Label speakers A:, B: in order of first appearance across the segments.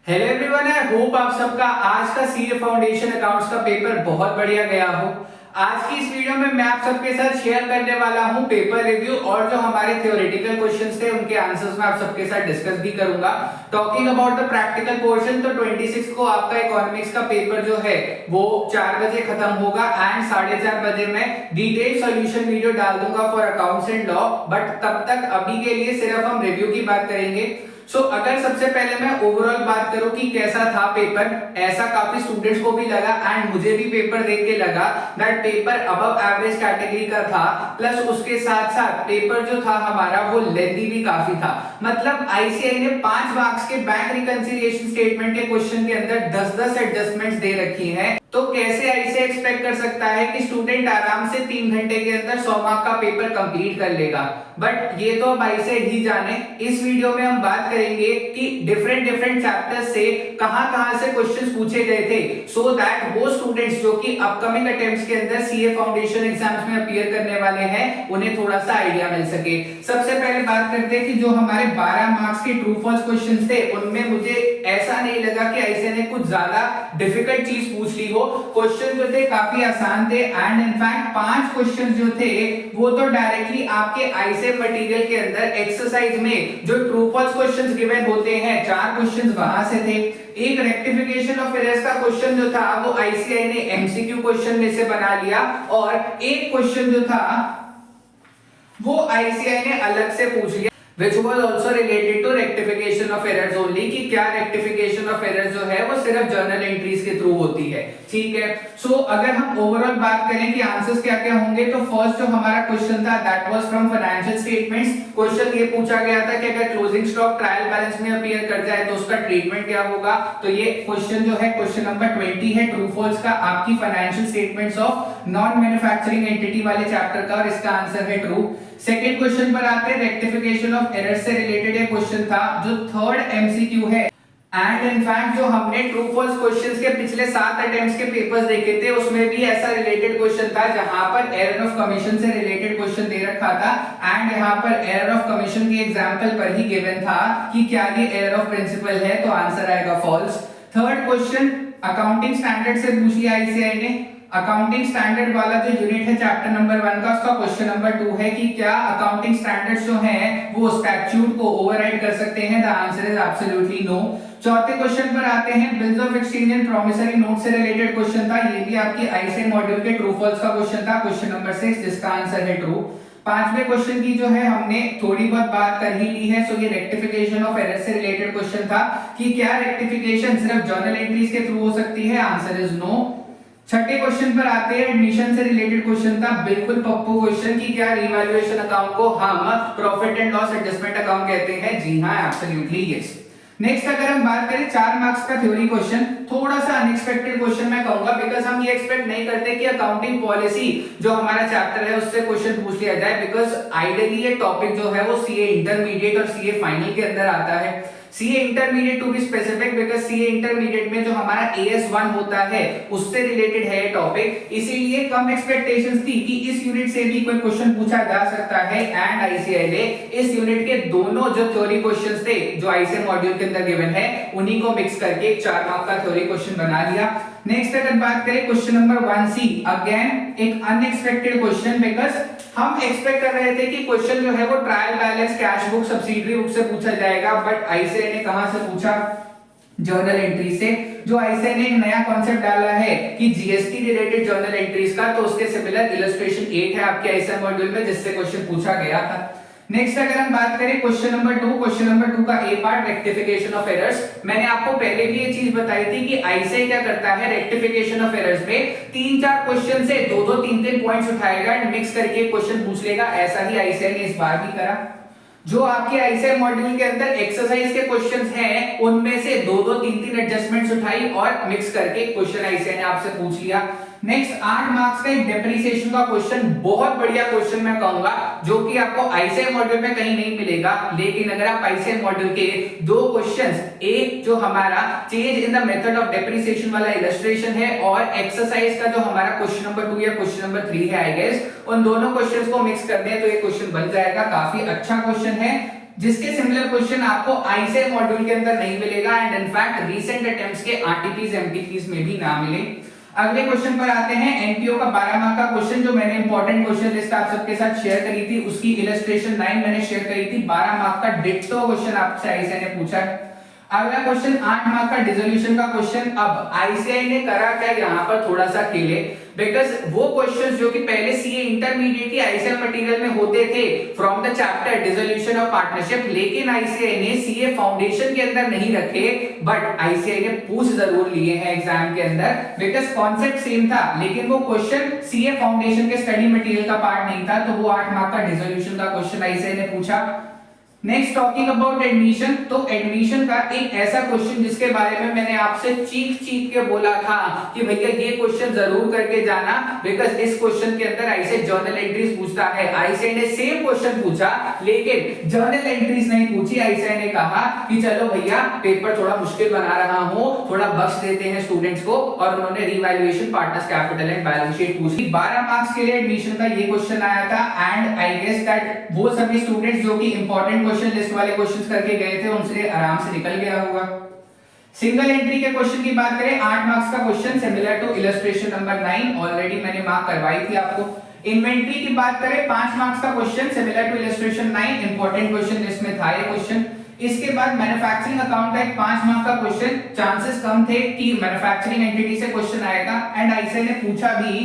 A: Hello everyone, I hope आप सबका आज का सीए फाउंडेशन अकाउंट्स का पेपर बहुत बढ़िया गया हो। आज की इस वीडियो में मैं आप सबके साथ शेयर करने वाला हूं पेपर रिव्यू और जो हमारे थ्योरेटिकल क्वेश्चंस थे उनके आंसर्स मैं आप सबके साथ डिस्कस भी करूंगा। Talking about the practical portion, तो 26 को आपका इकोनॉमिक्स का पेपर जो है वो 4 बजे खत्म होगा एंड 4:30 बजे मैं डिटेल सॉल्यूशन वीडियो डाल दूंगा for accounts and law. But तब तक अभी के लिए सिर्फ हम रिव्यू की बात करेंगे। अगर सबसे पहले मैं ओवरऑल बात करूं कि कैसा था पेपर, ऐसा काफी स्टूडेंट्स को भी लगा एंड मुझे भी पेपर देख के लगा that paper above average category का था। प्लस उसके साथ साथ पेपर जो था हमारा वो लेंथी भी काफी था। मतलब आईसीआई ने 5 मार्क्स के बैंक रिकंसिलिएशन स्टेटमेंट के क्वेश्चन के अंदर 10-10 एडजस्टमेंट्स दे रखी हैं। तो कैसे ऐसे एक्सपेक्ट कर सकता है कि स्टूडेंट आराम से 3 घंटे के अंदर 100 मार्क का पेपर कंप्लीट कर लेगा। बट ये तो अब ऐसे ही जाने। इस वीडियो में हम बात करेंगे कि डिफरेंट चैप्टर्स से कहां से क्वेश्चंस पूछे गए थे, सो दैट वो स्टूडेंट्स जो कि अपकमिंग अटेम्प्ट्स के अंदर सीए फाउंडेशन एग्जाम्स में अपीयर करने वाले हैं उन्हें थोड़ा सा आइडिया मिल सके। सबसे पहले बात करते हैं कि जो हमारे 12 मार्क्स के ट्रू फॉल्स क्वेश्चंस थे उनमें मुझे ऐसा नहीं लगा कि ऐसे ने कुछ ज्यादा डिफिकल्ट चीज पूछ ली हो। क्वेश्चन जो थे काफी आसान थे एंड इनफैक्ट 5 क्वेश्चन जो थे वो तो डायरेक्टली आपके आईसीआई मटेरियल के अंदर एक्सरसाइज में जो ट्रू फॉल्स क्वेश्चंस गिवन होते हैं 4 क्वेश्चंस वहां से थे। एक रेक्टिफिकेशन ऑफ एरर्स का क्वेश्चन जो था वो आईसीआई ने एमसीक्यू क्वेश्चन में से बना लिया और एक क्वेश्चन जो था वो आईसीआई ने अलग से पूछ लिया which was also related to rectification of errors only, कि क्या rectification of errors जो है वो सिर्फ जर्नल एंट्रीज के थ्रू होती है। ठीक है, अगर हम ओवरऑल बात करें कि आंसर्स क्या क्या होंगे, तो फर्स्ट जो हमारा क्वेश्चन था that was from financial statements. Question ये पूछा गया था कि अगर क्लोजिंग स्टॉक ट्रायल बैलेंस में अपीयर कर जाए तो उसका ट्रीटमेंट क्या होगा। तो ये क्वेश्चन जो है क्वेश्चन नंबर 20 है ट्रू फॉल्स का आपकी financial statements of non manufacturing entity वाले चैप्टर का, और इसका आंसर है ट्रू। सेकंड क्वेश्चन पर आते हैं, रेक्टिफिकेशन ऑफ एरर्स से रिलेटेड एक क्वेश्चन था जो थर्ड एमसीक्यू है एंड इनफैक्ट जो हमने ट्रू फॉल्स क्वेश्चंस के पिछले 7 अटेम्प्ट्स के पेपर्स देखे थे उसमें भी ऐसा रिलेटेड क्वेश्चन था जहां पर एरर ऑफ कमीशन से रिलेटेड क्वेश्चन दे रखा था एंड यहां पर एरर ऑफ कमीशन के एग्जांपल पर ही गिवन था कि क्या ये एरर ऑफ प्रिंसिपल है, तो आंसर आएगा false. Third question accounting standard से पूछ लिया आईसीआई ने। अकाउंटिंग स्टैंडर्ड वाला जो यूनिट है चैप्टर नंबर 1 का, उसका क्वेश्चन नंबर 2 है कि क्या अकाउंटिंग स्टैंडर्ड्स जो हैं वो स्टैट्यूट को ओवरराइड कर सकते हैं। The answer is absolutely no. चौथे क्वेश्चन पर आते हैं, bills of exchange and promissory note से रिलेटेड क्वेश्चन था। ये भी आपकी आईसीआई मॉड्यूल के ट्रू फॉल्स का क्वेश्चन था, क्वेश्चन नंबर 6 जिसका आंसर है ट्रू। पांचवें क्वेश्चन की जो है हमने थोड़ी बहुत बात कर ही ली है। ये रेक्टिफिकेशन ऑफ एरर से रिलेटेड क्वेश्चन था कि क्या रेक्टिफिकेशन सिर्फ जर्नल एंट्रीज के थ्रू हो सकती है, आंसर इज नो। छठे क्वेश्चन पर आते हैं, एडमिशन से रिलेटेड क्वेश्चन था, बिल्कुल पप्पू क्वेश्चन कि क्या रिवैल्यूएशन अकाउंट को हम profit and loss adjustment account कहते हैं। जी हां, एब्सोल्युटली यस। नेक्स्ट अगर हम बात करें 4 मार्क्स का थ्योरी क्वेश्चन, थोड़ा सा अनएक्सपेक्टेड क्वेश्चन मैं कहूंगा बिकॉज़ हम ये एक्सपेक्ट नहीं करते कि अकाउंटिंग पॉलिसी जो हमारा चैप्टर है उससे क्वेश्चन पूछ लिया जाए, बिकॉज़ आइडियली ये टॉपिक जो है वो सीए इंटरमीडिएट और सीए फाइनल के अंदर आता है। CA intermediate to be specific, because CA intermediate में जो हमारा एएस1 होता है उससे रिलेटेड है ये टॉपिक, इसीलिए कम एक्सपेक्टेशंस थी कि इस यूनिट से भी कोई क्वेश्चन पूछा जा सकता है। एंड आईसीआई ने इस यूनिट के दोनों जो थ्योरी क्वेश्चंस थे जो आईसीआई मॉड्यूल के अंदर गिवन है उन्हीं को मिक्स करके 4 मार्क का थ्योरी क्वेश्चन बना लिया। नेक्स्ट अगर बात करें क्वेश्चन नंबर 1C, अगेन एक अनएक्सपेक्टेड क्वेश्चन, बिकॉज़ हम एक्सपेक्ट कर रहे थे कि क्वेश्चन जो है वो trial balance, cash book, subsidiary book से पूछा जाएगा, बट आईसीआई ने कहां से पूछा, जर्नल एंट्री से। जो आईसीआई ने एक नया कॉन्सेप्ट डाला है कि जीएसटी रिलेटेड जर्नल एंट्रीज का, तो उसके सिमिलर इलस्ट्रेशन 8 है आपके आईसीआई मॉड्यूल में जिससे क्वेश्चन पूछा गया था। नेक्स्ट अगर हम बात करें क्वेश्चन नंबर 2, क्वेश्चन नंबर 2 का ए पार्ट रेक्टिफिकेशन ऑफ एरर्स। मैंने आपको पहले भी ये चीज बताई थी कि आईसीआई क्या करता है रेक्टिफिकेशन ऑफ एरर्स में 3-4 क्वेश्चन से 2-2 3-3 पॉइंट्स उठाएगा एंड मिक्स करके क्वेश्चन पूछ लेगा। ऐसा ही आईसीआई ने इस बार भी करा। जो आपके आईसीआई मॉड्यूल के अंदर एक्सरसाइज के क्वेश्चंस हैं उनमें से 2-2 3-3 एडजस्टमेंट्स उठाई और मिक्स करके क्वेश्चन आईसीआई ने आपसे पूछ लिया। नेक्स्ट 8 मार्क्स का एक डेप्रिसिएशन का क्वेश्चन, बहुत बढ़िया क्वेश्चन मैं कहूंगा, जो कि आपको आईसीआई मॉड्यूल में कहीं नहीं मिलेगा। लेकिन अगर आप आईसीआई मॉड्यूल के 2 क्वेश्चंस, एक जो हमारा change in the method of depreciation वाला इलस्ट्रेशन है और एक्सरसाइज का जो हमारा क्वेश्चन नंबर 2 या क्वेश्चन नंबर 3 है आई गेस, उन दोनों क्वेश्चंस को मिक्स कर दें तो ये क्वेश्चन बन जाएगा। काफी अच्छा क्वेश्चन है। जिसके सिमिलर क्वेश्चन आपको आईसीए मॉड्यूल के अंदर नहीं मिलेगा एंड इनफैक्ट रीसेंट अटेम्प्ट्स के आरटीपीज एमटीपीज में भी ना मिले। अगले क्वेश्चन पर आते हैं। एनपीओ का 12 मार्क का क्वेश्चन जो मैंने इंपॉर्टेंट क्वेश्चन लिस्ट आप सबके साथ शेयर करी थी, उसकी इलस्ट्रेशन 9 मैंने शेयर करी थी। 12 मार्क का डिट्टो क्वेश्चन आपसे आईसीआई ने पूछा है। अगला क्वेश्चन 8 मार्क का डिसोल्यूशन का क्वेश्चन। अब आईसीआई ने करा क्या यहाँ पर थोड़ा सा खेले, बिकॉज वो क्वेश्चंस जो कि पहले सीए इंटरमीडिएट की आईसीआई मटेरियल में होते थे from the chapter dissolution of partnership, लेकिन आईसीआई ने सीए फाउंडेशन के अंदर नहीं रखे, बट आईसीआई ने पूछ जरूर लिए हैं एग्जाम के अंदर, बिकॉज कॉन्सेप्ट सेम था, लेकिन वो क्वेश्चन सीए फाउंडेशन के स्टडी मटेरियल का पार्ट नहीं था, तो वो 8 मार्क का डिसोल्यूशन का क्वेश्चन आईसीआई ने पूछा। नेक्स्ट टॉकिंग अबाउट एडमिशन, तो एडमिशन का एक ऐसा क्वेश्चन जिसके बारे में मैंने आपसे चीख के बोला था कि भैया ये क्वेश्चन जरूर करके जाना, बिकॉज इस क्वेश्चन के अंदर आईसीआई जर्नल एंट्रीज पूछता है। आईसीआई ने सेम क्वेश्चन पूछा लेकिन जर्नल एंट्रीज नहीं पूछी। आईसीआई ने कहा कि चलो भैया पेपर थोड़ा मुश्किल बना रहा हूं, थोड़ा बख्श देते हैं स्टूडेंट्स को, और उन्होंने revaluation, partners capital and balance sheet पूछी। 12 मार्क्स के लिए एडमिशन का ये क्वेश्चन आया था एंड आई गेस दैट वो सभी स्टूडेंट्स जो कि इंपॉर्टेंट क्वेश्चन लिस्ट वाले क्वेश्चंस करके गए थे उनसे आराम से निकल गया होगा। सिंगल एंट्री के क्वेश्चन की बात करें, 8 मार्क्स का question similar to illustration number 9, already मैंने मार्क करवाई थी आपको। इन्वेंटरी की बात करें, 5 मार्क्स का question similar to illustration 9, important question list में था ये क्वेश्चन। इसके बाद मैन्युफैक्चरिंग अकाउंट का एक 5 मार्क का क्वेश्चन, चांसेस कम थे कि मैन्युफैक्चरिंग एंटिटी से क्वेश्चन आएगा एंड आईसीआई ने पूछा भी,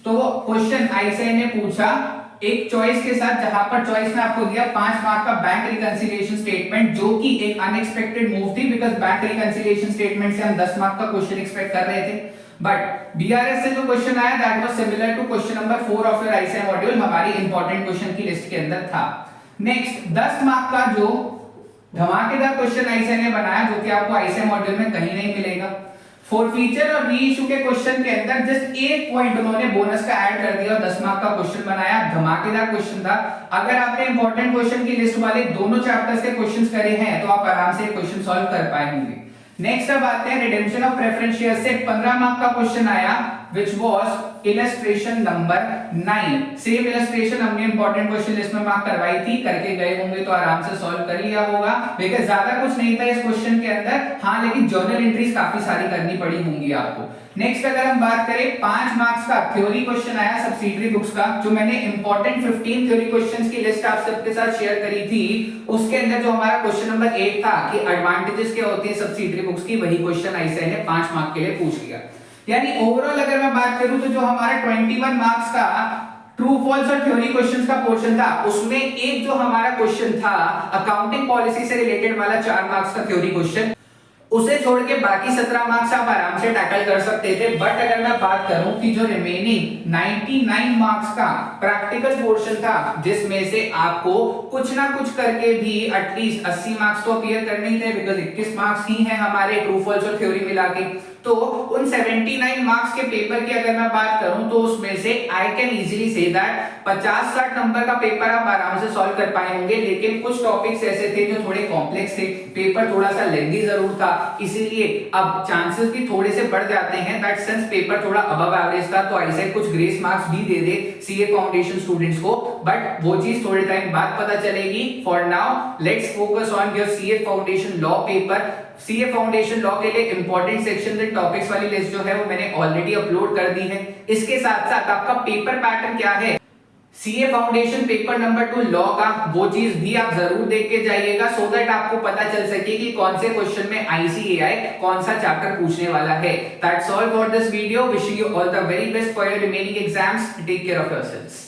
A: तो वो क्वेश्चन आईसीआई ने पूछा एक चॉइस के साथ, जहां पर चॉइस में आपको दिया 5 मार्क का बैंक रिकंसिलिएशन स्टेटमेंट, जो कि एक अनएक्सपेक्टेड मूव थी, बिकॉज़ बैंक रिकंसिलिएशन स्टेटमेंट से हम 10 मार्क का क्वेश्चन एक्सपेक्ट कर रहे थे, बट बीआरएस से जो क्वेश्चन आया that was similar to question number 4 of your ICI module, हमारी इंपॉर्टेंट क्वेश्चन की लिस्ट के अंदर था। नेक्स्ट 10 मार्क का जो धमाकेदार क्वेश्चन आईसीआई ने बनाया, जो कि आपको आईसीआई मॉड्यूल में कहीं नहीं मिलेगा। फॉरफीचर और रीइश्यू के क्वेश्चन के अंदर जस्ट एक पॉइंट उन्होंने बोनस का ऐड कर दिया और 10 मार्क का क्वेश्चन बनाया। धमाकेदार क्वेश्चन था। अगर आपने इंपॉर्टेंट क्वेश्चन की लिस्ट वाले दोनों चैप्टर्स के क्वेश्चंस करे हैं तो आप आराम से क्वेश्चन सॉल्व कर पाएंगे। नेक्स्ट अब आते हैं रिडेम्पशन ऑफ प्रेफरेंस शेयर से 15 मार्क का क्वेश्चन आया, which was illustration number 9। Same illustration हमने इंपॉर्टेंट क्वेश्चन लिस्ट में मार्क करवाई थी, करके गए होंगे तो आराम से सॉल्व कर लिया होगा, बिकॉज़ ज्यादा कुछ नहीं था इस क्वेश्चन के अंदर। हाँ, लेकिन जर्नल एंट्रीज काफी सारी करनी पड़ी होंगी आपको। नेक्स्ट अगर हम बात करें 5 मार्क्स का थ्योरी क्वेश्चन आया सब्सिडियरी बुक्स का, जो मैंने इंपॉर्टेंट 15 थ्योरी क्वेश्चंस की लिस्ट आप सबके साथ शेयर करी थी, उसके अंदर जो हमारा क्वेश्चन नंबर 8 था कि एडवांटेजेस क्या होती है सब्सिडियरी बुक्स की, वही क्वेश्चन आईसीआई ने 5 मार्क के लिए पूछ लिया। यानी ओवरऑल अगर मैं बात करूं तो जो हमारा 21 मार्क्स का ट्रू फॉल्स और थ्योरी क्वेश्चंस का पोर्शन था, उसमें एक जो हमारा क्वेश्चन था अकाउंटिंग पॉलिसी से रिलेटेड वाला 4 मार्क्स का थ्योरी क्वेश्चन, उसे छोड़ के बाकी 17 मार्क्स आप आराम से टैकल कर सकते थे। बट अगर मैं बात करूं कि जो रिमेनिंग 99 मार्क्स का प्रैक्टिकल पोर्शन था, जिसमें से आपको कुछ ना कुछ करके भी एटलीस्ट 80 मार्क्स तो अपीयर करने ही थे, बिकॉज 21 मार्क्स ही हैं हमारे ट्रू फॉल्स और थ्योरी मिला के, तो उन 79 मार्क्स के पेपर की अगर मैं बात करूं तो उसमें से I can easily say that 50-60 number का पेपर आप आराम से सॉल्व कर पाए होंगे। लेकिन कुछ टॉपिक्स ऐसे थे जो थोड़े कॉम्प्लेक्स थे, पेपर थोड़ा सा लेंथी जरूर था, इसीलिए अब चांसेस भी थोड़े से बढ़ जाते हैं दैट सिंस पेपर थोड़ा अबव एवरेज था, तो ऐसे कुछ ग्रेस मार्क्स भी दे दे सीए फाउंडेशन स्टूडेंट्स को, बट वो चीज थोड़े टाइम बाद पता चलेगी। For now let's focus on your CA foundation law paper. CA foundation law के लिए इंपॉर्टेंट सेक्शन एंड टॉपिक्स वाली लिस्ट जो है वो मैंने ऑलरेडी अपलोड कर दी है। इसके साथ साथ आपका पेपर पैटर्न क्या है CA foundation paper number 2 law का, वो चीज भी आप जरूर देख के जाइएगा, सो दैट आपको पता चल सके कि कौन से क्वेश्चन में आईसीएआई कौन सा चैप्टर पूछने वाला है। That's all for this video. Wishing you all the very best for your remaining exams. Take care of yourselves.